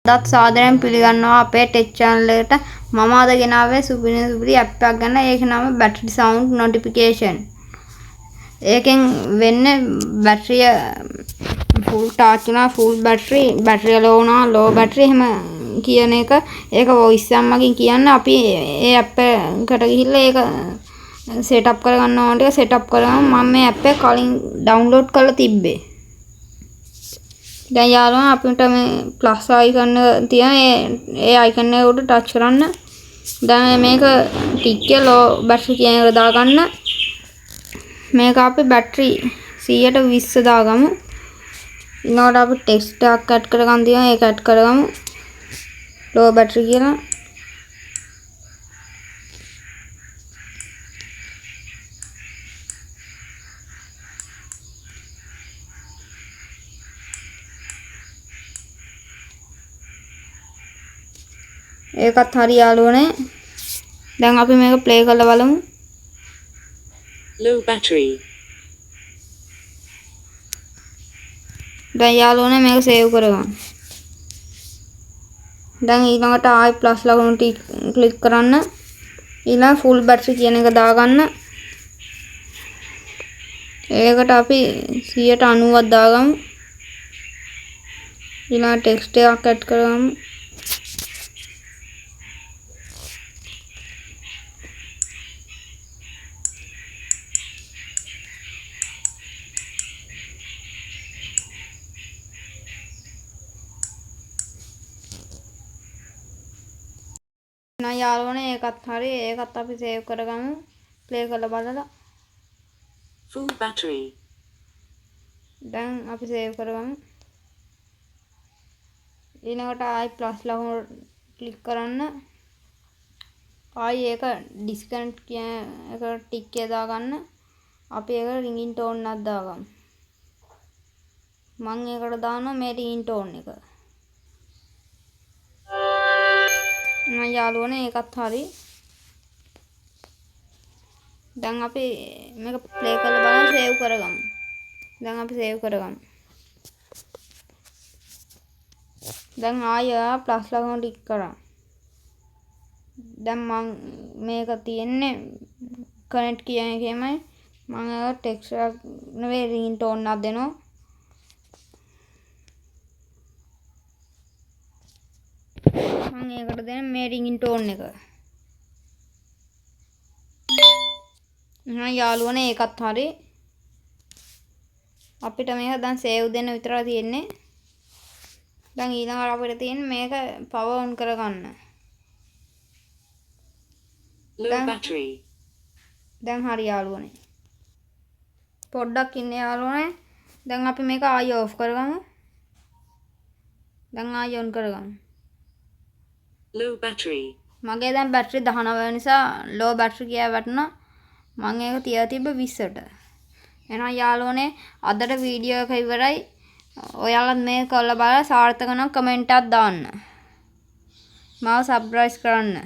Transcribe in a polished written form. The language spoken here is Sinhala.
දත් සාදරයෙන් පිළිගන්නවා අපේ ටෙක් channel එකට. මම අද ගෙනාවේ සුපිරි app එකක් ගන්න. ඒක නම battery sound notification. ඒකෙන් වෙන්නේ බැටරිය full charge වුණා, full battery low වුණා, low battery එහෙම කියන එක. ඒක voice එක මගින් කියන්න අපි ඒ app එකට ගිහිල්ලා ඒක setup කරගන්න ඕන ටික setup කරගමු. මම මේ app එක කලින් download කරලා තිබ්බේ. දැන් යාළුවා අපිට මේ ප්ලස් අයිකන් එක තියෙන ඒ අයිකන් එක උඩ ටච් කරන්න. දැන් මේක ටික් එක ලෝ බැටරි කියන එක දාගන්න. මේක අපි බැටරි 120 දාගමු. ඊළඟට අපි ටෙක්ස්ට් එකක් ඇඩ් කරගන්න තියෙනවා. ඒක ඇඩ් කරගමු. ලෝ බැටරි කියලා. ඒකත් හරි යාළුවනේ. දැන් අපි මේක ප්ලේ කරලා බලමු. Low battery. දැන් යාළුවනේ මේක සේව් කරගමු. දැන් ඊළඟට ආයි ප්ලස් ලකුණු ක්ලික් කරන්න. ඊළඟ ෆුල් බැටරි කියන එක දාගන්න. ඒකට අපි 90ක් දාගමු. ඊළඟ ටෙක්ස්ට් එකක් ඇඩ් කරගමු. ना යාළුවනේ ඒකත් හරි. ඒකත් අපි සේව් කරගමු. ප්ලේ කරලා බලලා. Full battery. දැන් අපි සේව් කරගමු. ඊළඟට ආයි ප්ලස් ලකුණු ක්ලික් කරන්න. ආයි ඒක ඩිස්කනෙක්ට් කියන එක ටික් එක දාගන්න. අපි ඒක රින්ගින් ටෝන් එකක් දාගමු. මම ඒකට දානවා මේ රින්ගින් ටෝන් එක. මම යාළුවනේ ඒකත් හරි. දැන් අපි මේක ප්ලේ කරලා බලමු සේව් කරගමු. දැන් අපි සේව් කරගමු. දැන් ආයෙ ප්ලස් ලකුණ ටික් කරා. දැන් මම මේක තියෙන්නේ කනෙක්ට් කියන එකෙමයි. මම ඒක ටෙක්ස්ට් එකක් නෙවෙයි රින්ගින් ටෝන් එකක් දෙනවා. මම ඒකට දෙන මේ රින්ගින් ටෝන් එක. යාළුවනේ ඒකත් හරි. අපිට මේක දැන් සේව් දෙන්න විතරයි තියෙන්නේ. දැන් ඊළඟට අපිට තියෙන්නේ මේක පවර් ඔන් කරගන්න. Low battery. දැන් හරි යාළුවනේ. පොඩ්ඩක් ඉන්න යාළුවනේ. දැන් අපි මේක ආයෙ ඔෆ් කරගමු. දැන් ආයෙ ඔන් කරගමු. Low battery. මගේ දැන් බැටරි 19 නිසා ලෝ බැටරි කියලා වැටුණා. මම ඒක තියලා තිබ්බ 20ට. එහෙනම් යාළුවනේ අදට වීඩියෝ එක ඉවරයි. ඔයාලත් මේක කරලා බලලා සාර්ථක නම් කමෙන්ට් එකක් දාන්න. මාව සබ්ස්ක්‍රයිබ් කරන්න.